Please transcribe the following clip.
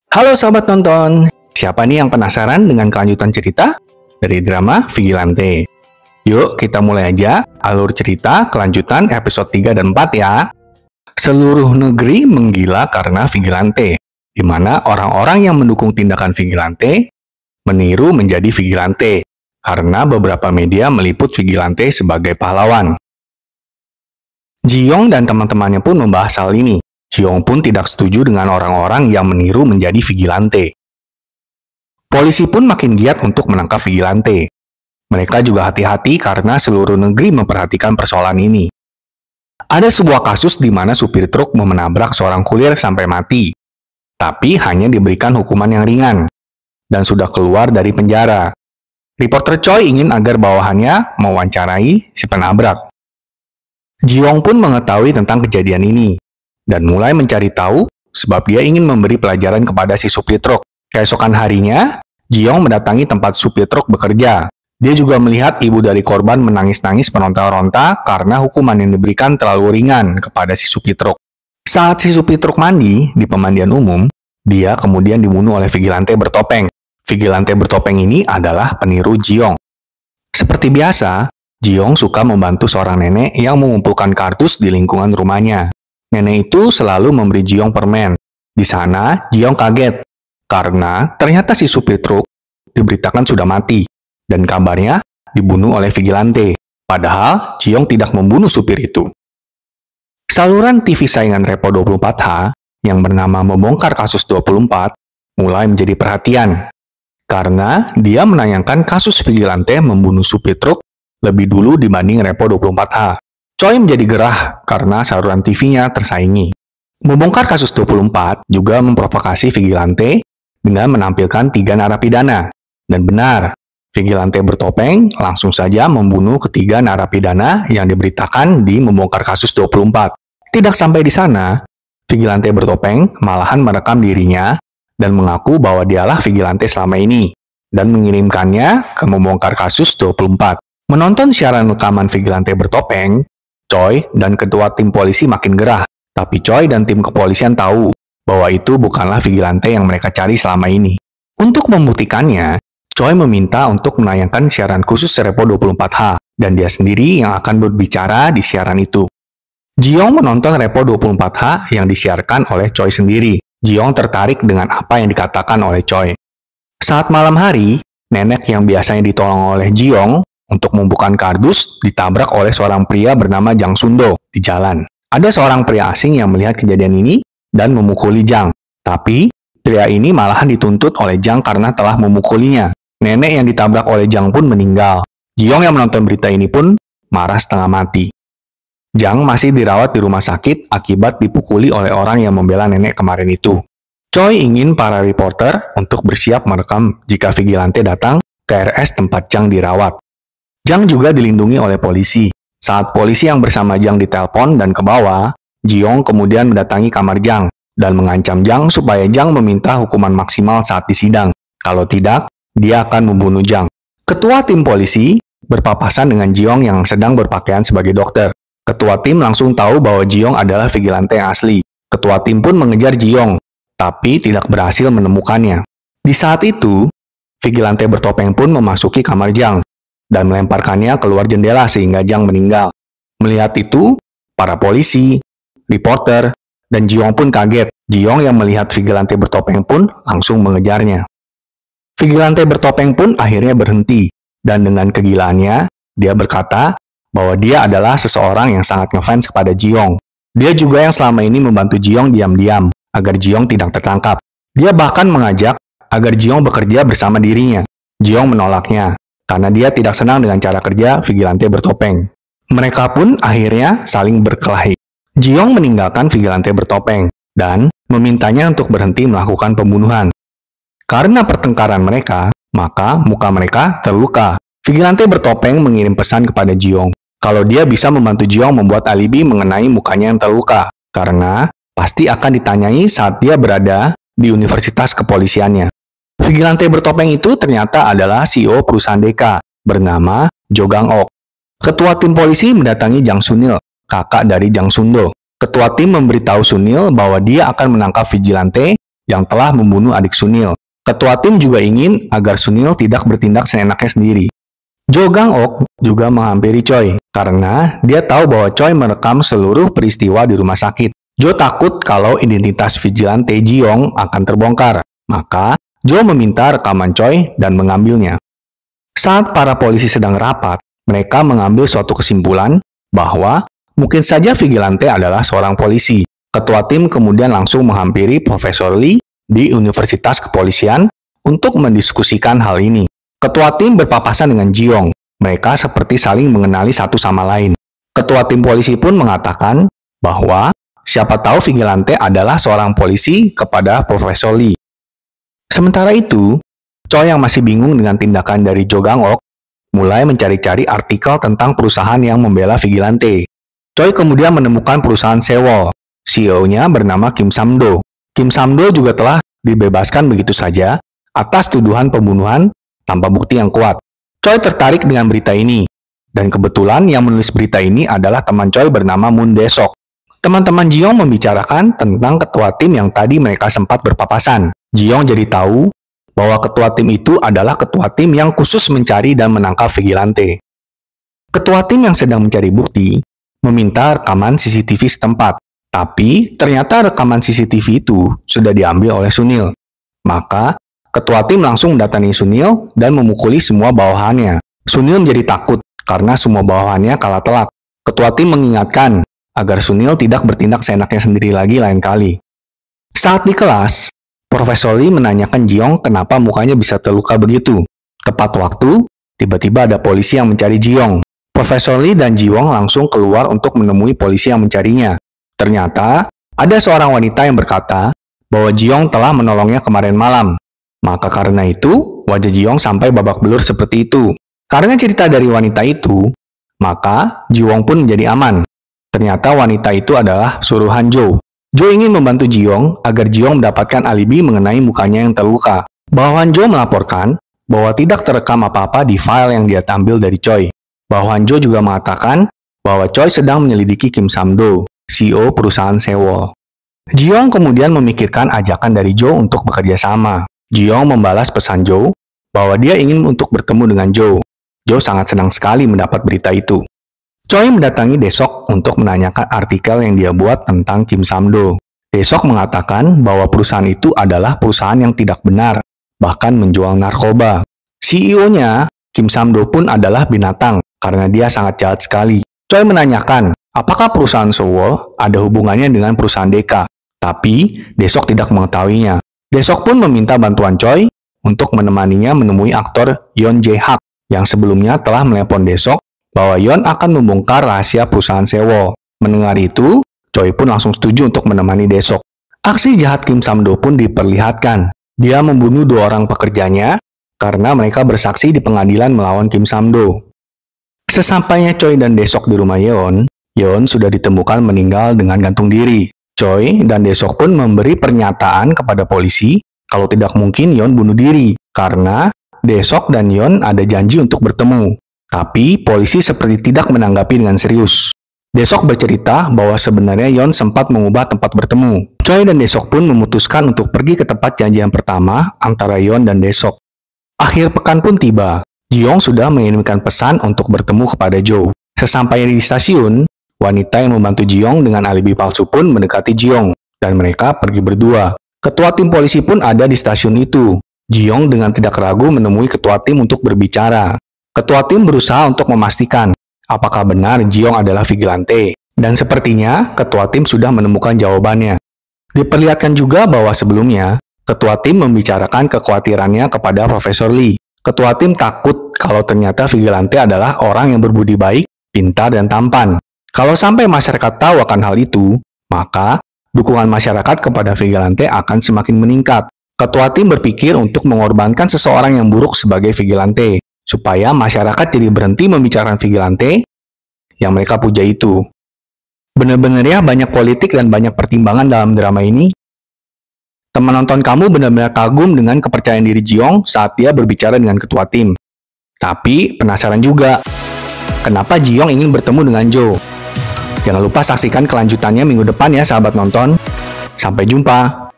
Halo sobat nonton, siapa nih yang penasaran dengan kelanjutan cerita dari drama Vigilante? Yuk kita mulai aja alur cerita kelanjutan episode 3 dan 4 ya. Seluruh negeri menggila karena Vigilante, di mana orang-orang yang mendukung tindakan Vigilante meniru menjadi Vigilante, karena beberapa media meliput Vigilante sebagai pahlawan. Ji-young dan teman-temannya pun membahas hal ini. Ji-young pun tidak setuju dengan orang-orang yang meniru menjadi Vigilante. Polisi pun makin giat untuk menangkap Vigilante. Mereka juga hati-hati karena seluruh negeri memperhatikan persoalan ini. Ada sebuah kasus di mana supir truk menabrak seorang kurir sampai mati, tapi hanya diberikan hukuman yang ringan, dan sudah keluar dari penjara. Reporter Choi ingin agar bawahannya mewawancarai si penabrak. Ji-young pun mengetahui tentang kejadian ini, dan mulai mencari tahu sebab dia ingin memberi pelajaran kepada si supir truk. Keesokan harinya, Ji-young mendatangi tempat supir truk bekerja. Dia juga melihat ibu dari korban menangis-nangis meronta-ronta karena hukuman yang diberikan terlalu ringan kepada si supir truk. Saat si supir truk mandi di pemandian umum, dia kemudian dibunuh oleh Vigilante bertopeng. Vigilante bertopeng ini adalah peniru Ji-young. Seperti biasa, Ji-young suka membantu seorang nenek yang mengumpulkan kardus di lingkungan rumahnya. Nenek itu selalu memberi Ji-young permen. Di sana, Ji-young kaget karena ternyata si supir truk diberitakan sudah mati dan kabarnya dibunuh oleh Vigilante. Padahal Ji-young tidak membunuh supir itu. Saluran TV saingan Repo 24H yang bernama Membongkar Kasus 24 mulai menjadi perhatian karena dia menayangkan kasus Vigilante membunuh supir truk lebih dulu dibanding Repo 24H. Choi menjadi gerah karena saluran TV-nya tersaingi. Membongkar Kasus 24 juga memprovokasi Vigilante dengan menampilkan 3 narapidana. Dan benar, Vigilante bertopeng langsung saja membunuh ketiga narapidana yang diberitakan di Membongkar Kasus 24. Tidak sampai di sana, Vigilante bertopeng malahan merekam dirinya dan mengaku bahwa dialah Vigilante selama ini dan mengirimkannya ke Membongkar Kasus 24. Menonton siaran rekaman Vigilante bertopeng, Choi dan ketua tim polisi makin gerah. Tapi Choi dan tim kepolisian tahu bahwa itu bukanlah Vigilante yang mereka cari selama ini. Untuk membuktikannya, Choi meminta untuk menayangkan siaran khusus Repo 24H, dan dia sendiri yang akan berbicara di siaran itu. Ji-young menonton Repo 24H yang disiarkan oleh Choi sendiri. Ji-young tertarik dengan apa yang dikatakan oleh Choi. Saat malam hari, nenek yang biasanya ditolong oleh Ji-young untuk membuka kardus ditabrak oleh seorang pria bernama Jang Sundo di jalan. Ada seorang pria asing yang melihat kejadian ini dan memukuli Jang. Tapi, pria ini malahan dituntut oleh Jang karena telah memukulinya. Nenek yang ditabrak oleh Jang pun meninggal. Ji-young yang menonton berita ini pun marah setengah mati. Jang masih dirawat di rumah sakit akibat dipukuli oleh orang yang membela nenek kemarin itu. Choi ingin para reporter untuk bersiap merekam jika Vigilante datang ke RS tempat Jang dirawat. Jang juga dilindungi oleh polisi. Saat polisi yang bersama Jang ditelepon dan ke bawah, Ji-young kemudian mendatangi kamar Jang dan mengancam Jang supaya Jang meminta hukuman maksimal saat disidang. Kalau tidak, dia akan membunuh Jang. Ketua tim polisi berpapasan dengan Ji-young yang sedang berpakaian sebagai dokter. Ketua tim langsung tahu bahwa Ji-young adalah Vigilante yang asli. Ketua tim pun mengejar Ji-young, tapi tidak berhasil menemukannya. Di saat itu, Vigilante bertopeng pun memasuki kamar Jang dan melemparkannya keluar jendela sehingga Jang meninggal. Melihat itu, para polisi, reporter, dan Ji-young pun kaget. Ji-young yang melihat Vigilante bertopeng pun langsung mengejarnya. Vigilante bertopeng pun akhirnya berhenti, dan dengan kegilaannya, dia berkata bahwa dia adalah seseorang yang sangat ngefans kepada Ji-young. Dia juga yang selama ini membantu Ji-young diam-diam agar Ji-young tidak tertangkap. Dia bahkan mengajak agar Ji-young bekerja bersama dirinya. Ji-young menolaknya karena dia tidak senang dengan cara kerja Vigilante bertopeng. Mereka pun akhirnya saling berkelahi. Ji-young meninggalkan Vigilante bertopeng dan memintanya untuk berhenti melakukan pembunuhan. Karena pertengkaran mereka, maka muka mereka terluka. Vigilante bertopeng mengirim pesan kepada Ji-young kalau dia bisa membantu Ji-young membuat alibi mengenai mukanya yang terluka, karena pasti akan ditanyai saat dia berada di universitas kepolisiannya. Vigilante bertopeng itu ternyata adalah CEO perusahaan Deka bernama Jo Gang-ok. Ketua tim polisi mendatangi Jang Sunil, kakak dari Jang Sundo. Ketua tim memberitahu Sunil bahwa dia akan menangkap Vigilante yang telah membunuh adik Sunil. Ketua tim juga ingin agar Sunil tidak bertindak seenaknya sendiri. Jo Gang-ok juga menghampiri Choi karena dia tahu bahwa Choi merekam seluruh peristiwa di rumah sakit. Jo takut kalau identitas vigilante Ji-young akan terbongkar. Maka, Jo meminta rekaman Choi dan mengambilnya. Saat para polisi sedang rapat, mereka mengambil suatu kesimpulan bahwa mungkin saja vigilante adalah seorang polisi. Ketua tim kemudian langsung menghampiri Profesor Lee di Universitas Kepolisian untuk mendiskusikan hal ini. Ketua tim berpapasan dengan Ji-young. Mereka seperti saling mengenali satu sama lain. Ketua tim polisi pun mengatakan bahwa siapa tahu vigilante adalah seorang polisi kepada Profesor Lee. Sementara itu, Choi yang masih bingung dengan tindakan dari Jo Gang-ok mulai mencari-cari artikel tentang perusahaan yang membela vigilante. Choi kemudian menemukan perusahaan Sewol. CEO-nya bernama Kim Sam-do. Kim Sam-do juga telah dibebaskan begitu saja atas tuduhan pembunuhan tanpa bukti yang kuat. Choi tertarik dengan berita ini, dan kebetulan yang menulis berita ini adalah teman Choi bernama Moon Dae-sok. Teman-teman Ji-young membicarakan tentang ketua tim yang tadi mereka sempat berpapasan. Ji-young jadi tahu bahwa ketua tim itu adalah ketua tim yang khusus mencari dan menangkap vigilante. Ketua tim yang sedang mencari bukti meminta rekaman CCTV setempat. Tapi, ternyata rekaman CCTV itu sudah diambil oleh Sunil. Maka, ketua tim langsung mendatangi Sunil dan memukuli semua bawahannya. Sunil menjadi takut karena semua bawahannya kalah telak. Ketua tim mengingatkan agar Sunil tidak bertindak seenaknya sendiri lagi lain kali. Saat di kelas, Profesor Lee menanyakan Ji-young kenapa mukanya bisa terluka begitu. Tepat waktu, tiba-tiba ada polisi yang mencari Ji-young. Profesor Lee dan Ji-young langsung keluar untuk menemui polisi yang mencarinya. Ternyata, ada seorang wanita yang berkata bahwa Ji-young telah menolongnya kemarin malam. Maka karena itu, wajah Ji-young sampai babak belur seperti itu. Karena cerita dari wanita itu, maka Ji-young pun menjadi aman. Ternyata wanita itu adalah suruhan Jo. Jo ingin membantu Ji-young agar Ji-young mendapatkan alibi mengenai mukanya yang terluka. Bawahan Jo melaporkan bahwa tidak terekam apa-apa di file yang dia ambil dari Choi. Bawahan Jo juga mengatakan bahwa Choi sedang menyelidiki Kim Sam-do, CEO perusahaan Sewol. Ji-young kemudian memikirkan ajakan dari Jo untuk bekerja sama. Ji-young membalas pesan Jo bahwa dia ingin untuk bertemu dengan Jo. Jo sangat senang sekali mendapat berita itu. Choi mendatangi Dae-sok untuk menanyakan artikel yang dia buat tentang Kim Sam-do. Dae-sok mengatakan bahwa perusahaan itu adalah perusahaan yang tidak benar, bahkan menjual narkoba. CEO-nya, Kim Sam-do pun adalah binatang karena dia sangat jahat sekali. Choi menanyakan apakah perusahaan Sewol ada hubungannya dengan perusahaan Deka, tapi Dae-sok tidak mengetahuinya. Dae-sok pun meminta bantuan Choi untuk menemaninya menemui aktor Yeon Jae-hak yang sebelumnya telah menelepon Dae-sok bahwa Yeon akan membongkar rahasia perusahaan Sewol. Mendengar itu, Choi pun langsung setuju untuk menemani Dae-sok. Aksi jahat Kim Sam-do pun diperlihatkan. Dia membunuh 2 orang pekerjanya karena mereka bersaksi di pengadilan melawan Kim Sam-do. Sesampainya Choi dan Dae-sok di rumah Yeon, Yeon sudah ditemukan meninggal dengan gantung diri. Choi dan Dae-sok pun memberi pernyataan kepada polisi kalau tidak mungkin Yeon bunuh diri karena Dae-sok dan Yeon ada janji untuk bertemu. Tapi polisi seperti tidak menanggapi dengan serius. Dae-sok bercerita bahwa sebenarnya Yeon sempat mengubah tempat bertemu. Choi dan Dae-sok pun memutuskan untuk pergi ke tempat janjian pertama antara Yeon dan Dae-sok. Akhir pekan pun tiba. Ji-young sudah mengirimkan pesan untuk bertemu kepada Jo. Sesampainya di stasiun, wanita yang membantu Ji-young dengan alibi palsu pun mendekati Ji-young, dan mereka pergi berdua. Ketua tim polisi pun ada di stasiun itu. Ji-young dengan tidak ragu menemui ketua tim untuk berbicara. Ketua tim berusaha untuk memastikan apakah benar Ji-young adalah vigilante, dan sepertinya ketua tim sudah menemukan jawabannya. Diperlihatkan juga bahwa sebelumnya, ketua tim membicarakan kekhawatirannya kepada Profesor Lee. Ketua tim takut kalau ternyata vigilante adalah orang yang berbudi baik, pintar, dan tampan. Kalau sampai masyarakat tahu akan hal itu, maka dukungan masyarakat kepada vigilante akan semakin meningkat. Ketua tim berpikir untuk mengorbankan seseorang yang buruk sebagai vigilante, supaya masyarakat jadi berhenti membicarakan vigilante yang mereka puja itu. Benar-benar ya banyak politik dan banyak pertimbangan dalam drama ini. Teman nonton kamu benar-benar kagum dengan kepercayaan diri Ji-young saat dia berbicara dengan ketua tim. Tapi penasaran juga, kenapa Ji-young ingin bertemu dengan Jo? Jangan lupa saksikan kelanjutannya minggu depan ya sahabat nonton. Sampai jumpa.